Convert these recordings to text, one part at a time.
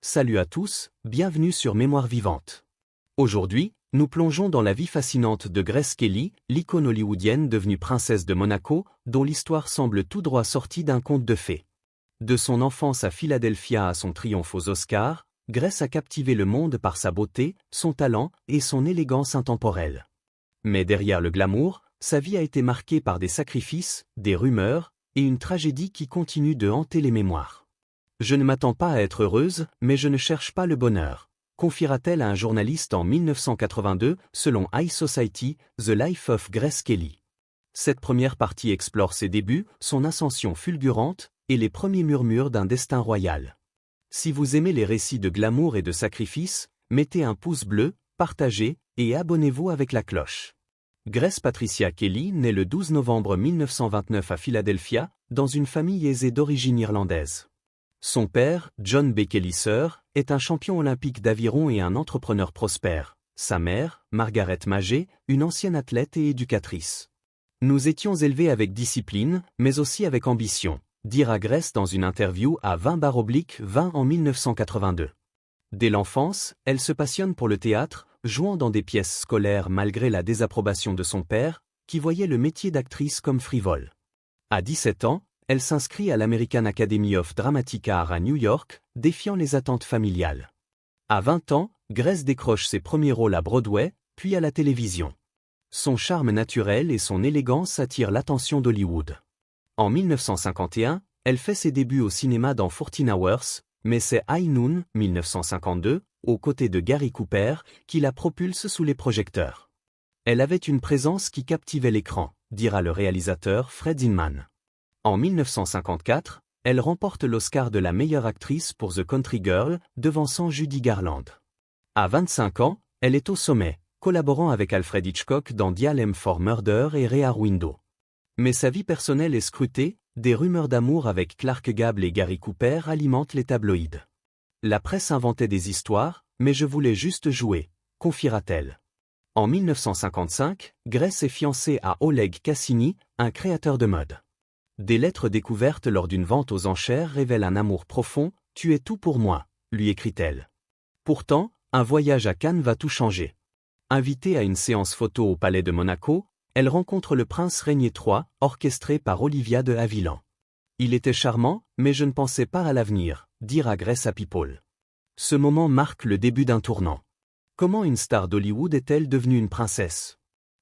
Salut à tous, bienvenue sur Mémoire vivante. Aujourd'hui, nous plongeons dans la vie fascinante de Grace Kelly, l'icône hollywoodienne devenue princesse de Monaco, dont l'histoire semble tout droit sortie d'un conte de fées. De son enfance à Philadelphia à son triomphe aux Oscars, Grace a captivé le monde par sa beauté, son talent et son élégance intemporelle. Mais derrière le glamour, sa vie a été marquée par des sacrifices, des rumeurs, et une tragédie qui continue de hanter les mémoires. Je ne m'attends pas à être heureuse, mais je ne cherche pas le bonheur, confiera-t-elle à un journaliste en 1982, selon High Society, The Life of Grace Kelly. Cette première partie explore ses débuts, son ascension fulgurante, et les premiers murmures d'un destin royal. Si vous aimez les récits de glamour et de sacrifice, mettez un pouce bleu, partagez, et abonnez-vous avec la cloche. Grace Patricia Kelly naît le 12 novembre 1929 à Philadelphia, dans une famille aisée d'origine irlandaise. Son père, John B. Kelly Sr., est un champion olympique d'aviron et un entrepreneur prospère. Sa mère, Margaret Magé, une ancienne athlète et éducatrice. Nous étions élevés avec discipline, mais aussi avec ambition, dira Grace dans une interview à 20/20 en 1982. Dès l'enfance, elle se passionne pour le théâtre, jouant dans des pièces scolaires malgré la désapprobation de son père, qui voyait le métier d'actrice comme frivole. À 17 ans, elle s'inscrit à l'American Academy of Dramatic Art à New York, défiant les attentes familiales. À 20 ans, Grace décroche ses premiers rôles à Broadway, puis à la télévision. Son charme naturel et son élégance attirent l'attention d'Hollywood. En 1951, elle fait ses débuts au cinéma dans 14 Hours, mais c'est High Noon, 1952, aux côtés de Gary Cooper, qui la propulse sous les projecteurs. Elle avait une présence qui captivait l'écran, dira le réalisateur Fred Zinman. En 1954, elle remporte l'Oscar de la meilleure actrice pour The Country Girl, devançant Judy Garland. À 25 ans, elle est au sommet, collaborant avec Alfred Hitchcock dans Dial M for Murder et Rear Window. Mais sa vie personnelle est scrutée, des rumeurs d'amour avec Clark Gable et Gary Cooper alimentent les tabloïds. La presse inventait des histoires, mais je voulais juste jouer, confiera-t-elle. En 1955, Grace est fiancée à Oleg Cassini, un créateur de mode. Des lettres découvertes lors d'une vente aux enchères révèlent un amour profond, « Tu es tout pour moi », lui écrit-elle. Pourtant, un voyage à Cannes va tout changer. Invitée à une séance photo au Palais de Monaco, elle rencontre le prince Régnier III, orchestré par Olivia de Havilland. Il était charmant, mais je ne pensais pas à l'avenir, dira Grace à People. Ce moment marque le début d'un tournant. Comment une star d'Hollywood est-elle devenue une princesse?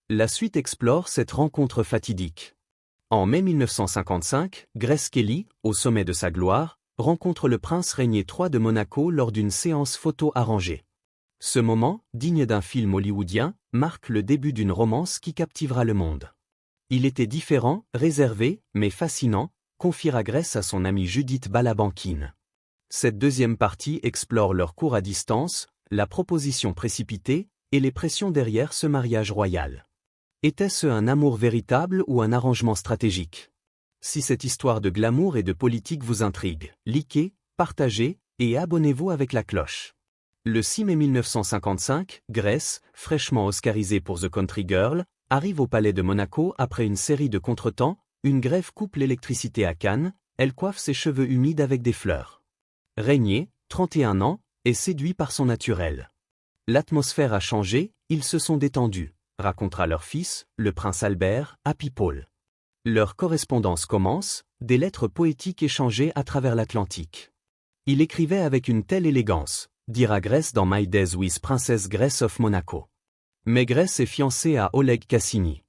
La suite explore cette rencontre fatidique. En mai 1955, Grace Kelly, au sommet de sa gloire, rencontre le prince Régnier III de Monaco lors d'une séance photo arrangée. Ce moment, digne d'un film hollywoodien, marque le début d'une romance qui captivera le monde. Il était différent, réservé, mais fascinant, confiera Grace à son amie Judith Balabankin. Cette deuxième partie explore leur cours à distance, la proposition précipitée, et les pressions derrière ce mariage royal. Était-ce un amour véritable ou un arrangement stratégique? Si cette histoire de glamour et de politique vous intrigue, likez, partagez, et abonnez-vous avec la cloche. Le 6 mai 1955, Grace, fraîchement oscarisée pour The Country Girl, arrive au Palais de Monaco après une série de contretemps, une grève coupe l'électricité à Cannes, elle coiffe ses cheveux humides avec des fleurs. Régnier, 31 ans, est séduit par son naturel. L'atmosphère a changé, ils se sont détendus, racontera leur fils, le prince Albert, à People. Leur correspondance commence, des lettres poétiques échangées à travers l'Atlantique. Il écrivait avec une telle élégance, dira Grace dans My Days with Princess Grace of Monaco. Mais Grace est fiancée à Oleg Cassini.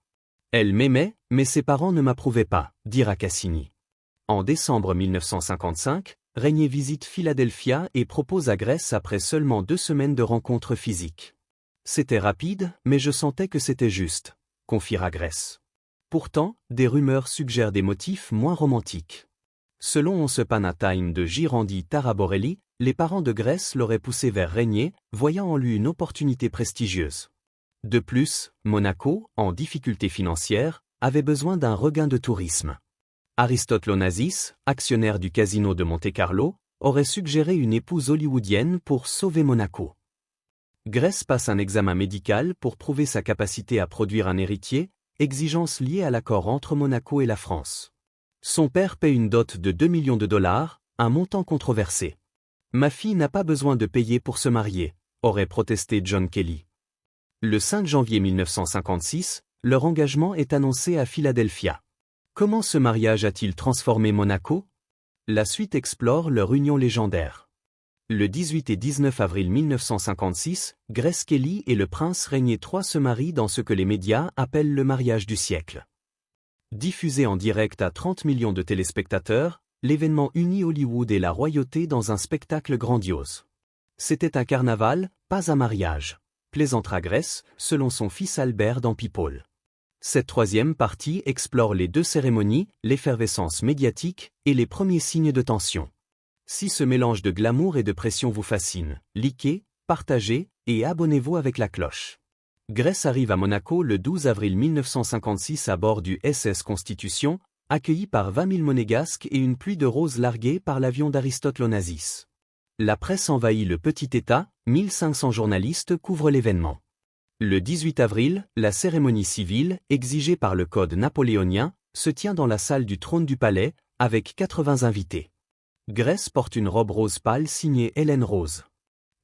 Elle m'aimait, mais ses parents ne m'approuvaient pas, dira Cassini. En décembre 1955, Régnier visite Philadelphia et propose à Grace après seulement 2 semaines de rencontres physiques. C'était rapide, mais je sentais que c'était juste, confiera Grace. Pourtant, des rumeurs suggèrent des motifs moins romantiques. Selon Once Upon a Time de Girandi Taraborelli, les parents de Grace l'auraient poussé vers Régnier, voyant en lui une opportunité prestigieuse. De plus, Monaco, en difficulté financière, avait besoin d'un regain de tourisme. Aristote Onassis, actionnaire du casino de Monte-Carlo, aurait suggéré une épouse hollywoodienne pour sauver Monaco. Grace passe un examen médical pour prouver sa capacité à produire un héritier, exigence liée à l'accord entre Monaco et la France. Son père paie une dot de $2 millions, un montant controversé. Ma fille n'a pas besoin de payer pour se marier, aurait protesté John Kelly. Le 5 janvier 1956, leur engagement est annoncé à Philadelphia. Comment ce mariage a-t-il transformé Monaco? La suite explore leur union légendaire. Le 18 et 19 avril 1956, Grace Kelly et le prince régné III se marient dans ce que les médias appellent le mariage du siècle. Diffusé en direct à 30 millions de téléspectateurs, l'événement unit Hollywood et la royauté dans un spectacle grandiose. C'était un carnaval, pas un mariage, plaisantera Grace, selon son fils Albert dans People. Cette troisième partie explore les deux cérémonies, l'effervescence médiatique et les premiers signes de tension. Si ce mélange de glamour et de pression vous fascine, likez, partagez et abonnez-vous avec la cloche. Grace arrive à Monaco le 12 avril 1956 à bord du SS Constitution, accueilli par 20 000 monégasques et une pluie de roses larguées par l'avion d'Aristote Onassis. La presse envahit le petit État, 1500 journalistes couvrent l'événement. Le 18 avril, la cérémonie civile, exigée par le code napoléonien, se tient dans la salle du trône du palais, avec 80 invités. Grace porte une robe rose pâle signée Hélène Rose.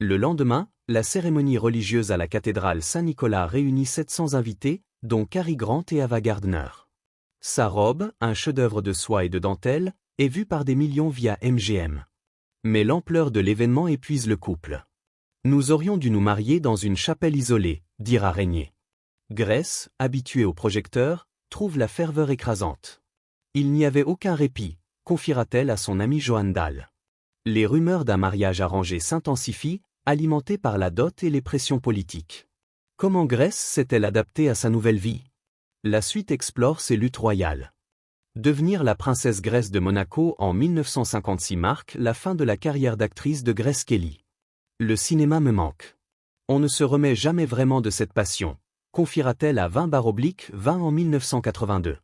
Le lendemain, la cérémonie religieuse à la cathédrale Saint-Nicolas réunit 700 invités, dont Cary Grant et Ava Gardner. Sa robe, un chef-d'œuvre de soie et de dentelle, est vue par des millions via MGM. Mais l'ampleur de l'événement épuise le couple. Nous aurions dû nous marier dans une chapelle isolée, dira Régnier. Grace, habituée au projecteur, trouve la ferveur écrasante. Il n'y avait aucun répit, confiera-t-elle à son amie Joan Dahl. Les rumeurs d'un mariage arrangé s'intensifient, alimentées par la dot et les pressions politiques. Comment Grace s'est-elle adaptée à sa nouvelle vie? La suite explore ses luttes royales. Devenir la princesse Grace de Monaco en 1956 marque la fin de la carrière d'actrice de Grace Kelly. Le cinéma me manque. On ne se remet jamais vraiment de cette passion, confiera-t-elle à 20/20 en 1982.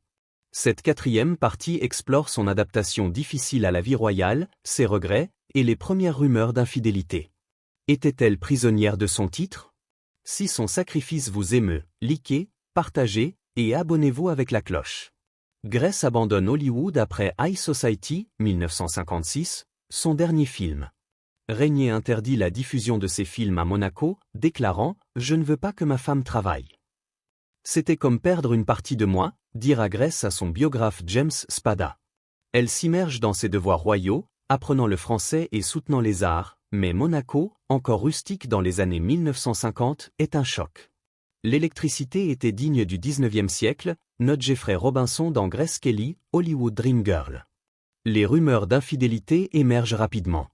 Cette quatrième partie explore son adaptation difficile à la vie royale, ses regrets, et les premières rumeurs d'infidélité. Était-elle prisonnière de son titre? Si son sacrifice vous émeut, likez, partagez, et abonnez-vous avec la cloche. Grace abandonne Hollywood après High Society, 1956, son dernier film. Régnier interdit la diffusion de ses films à Monaco, déclarant « Je ne veux pas que ma femme travaille ». C'était comme perdre une partie de moi, dira Grace à son biographe James Spada. Elle s'immerge dans ses devoirs royaux, apprenant le français et soutenant les arts, mais Monaco, encore rustique dans les années 1950, est un choc. L'électricité était digne du 19e siècle, note Jeffrey Robinson dans Grace Kelly, Hollywood Dream Girl. Les rumeurs d'infidélité émergent rapidement.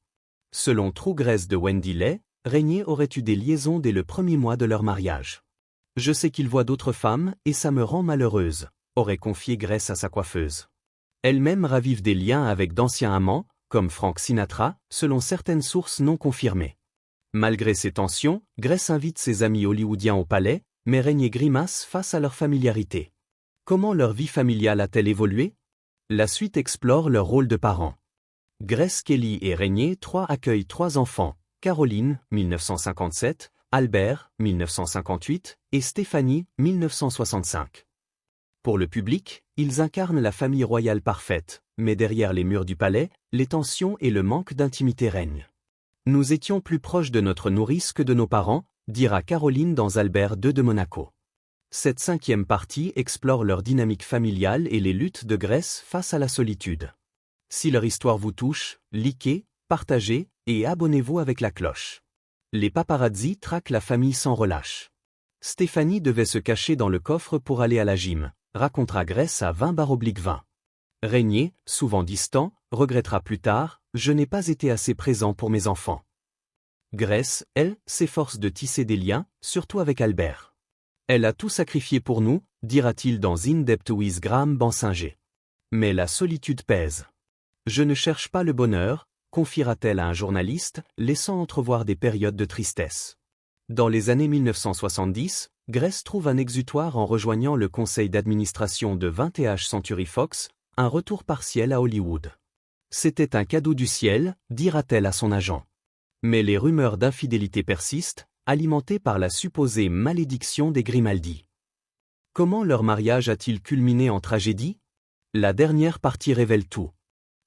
Selon True Grace de Wendy Lay, Régnier aurait eu des liaisons dès le premier mois de leur mariage. Je sais qu'il voit d'autres femmes et ça me rend malheureuse, aurait confié Grace à sa coiffeuse. Elle-même ravive des liens avec d'anciens amants, comme Frank Sinatra, selon certaines sources non confirmées. Malgré ces tensions, Grace invite ses amis hollywoodiens au palais, mais Régnier grimace face à leur familiarité. Comment leur vie familiale a-t-elle évolué? La suite explore leur rôle de parents. Grace Kelly et Régnier III accueillent 3 enfants, Caroline, 1957, Albert, 1958, et Stéphanie, 1965. Pour le public, ils incarnent la famille royale parfaite, mais derrière les murs du palais, les tensions et le manque d'intimité règnent. Nous étions plus proches de notre nourrice que de nos parents, dira Caroline dans Albert II de Monaco. Cette 5e partie explore leur dynamique familiale et les luttes de Grace face à la solitude. Si leur histoire vous touche, likez, partagez et abonnez-vous avec la cloche. Les paparazzi traquent la famille sans relâche. Stéphanie devait se cacher dans le coffre pour aller à la gym, racontera Grace à 20/20. Régnier, souvent distant, regrettera plus tard, je n'ai pas été assez présent pour mes enfants. Grace, elle, s'efforce de tisser des liens, surtout avec Albert. Elle a tout sacrifié pour nous, dira-t-il dans In Depth with Graham Bensinger. Mais la solitude pèse. Je ne cherche pas le bonheur, confiera-t-elle à un journaliste, laissant entrevoir des périodes de tristesse. Dans les années 1970, Grace trouve un exutoire en rejoignant le conseil d'administration de 20th Century Fox, un retour partiel à Hollywood. C'était un cadeau du ciel, dira-t-elle à son agent. Mais les rumeurs d'infidélité persistent, alimentées par la supposée malédiction des Grimaldi. Comment leur mariage a-t-il culminé en tragédie? La dernière partie révèle tout.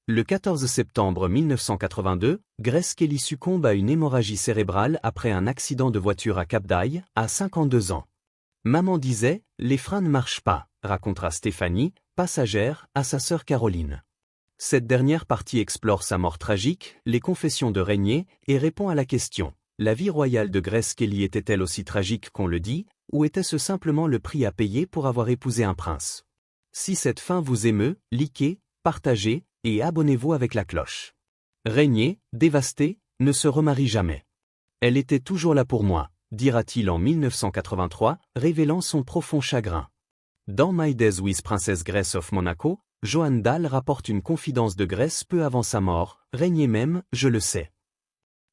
Le 14 septembre 1982, Grace Kelly succombe à une hémorragie cérébrale après un accident de voiture à Cap d'Aille, à 52 ans. Maman disait, les freins ne marchent pas, racontera Stéphanie, passagère, à sa sœur Caroline. Cette dernière partie explore sa mort tragique, les confessions de Régnier, et répond à la question, la vie royale de Grace Kelly était-elle aussi tragique qu'on le dit, ou était-ce simplement le prix à payer pour avoir épousé un prince? Si cette fin vous émeut, likez, partagez, et abonnez-vous avec la cloche. Régnier, dévasté, ne se remarie jamais. Elle était toujours là pour moi, dira-t-il en 1983, révélant son profond chagrin. Dans My Days with Princess Grace of Monaco, Joan Dahl rapporte une confidence de Grace peu avant sa mort, Régnier même, je le sais.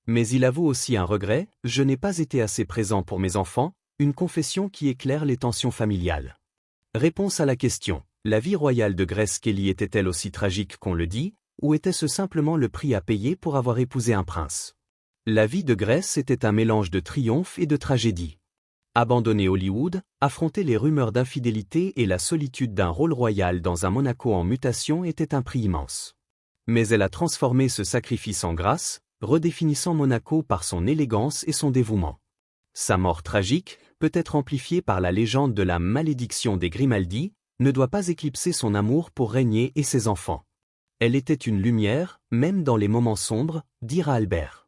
Mais il avoue aussi un regret, je n'ai pas été assez présent pour mes enfants, une confession qui éclaire les tensions familiales. Réponse à la question. La vie royale de Grace Kelly était-elle aussi tragique qu'on le dit, ou était-ce simplement le prix à payer pour avoir épousé un prince? La vie de Grace était un mélange de triomphe et de tragédie. Abandonner Hollywood, affronter les rumeurs d'infidélité et la solitude d'un rôle royal dans un Monaco en mutation était un prix immense. Mais elle a transformé ce sacrifice en grâce, redéfinissant Monaco par son élégance et son dévouement. Sa mort tragique, peut-être amplifiée par la légende de la malédiction des Grimaldi, ne doit pas éclipser son amour pour Régnier et ses enfants. Elle était une lumière, même dans les moments sombres, dira Albert.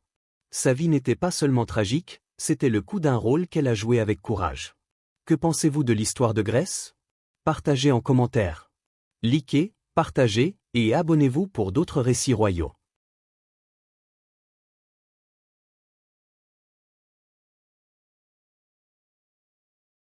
Sa vie n'était pas seulement tragique, c'était le coup d'un rôle qu'elle a joué avec courage. Que pensez-vous de l'histoire de Grace? Partagez en commentaire. Likez, partagez, et abonnez-vous pour d'autres récits royaux.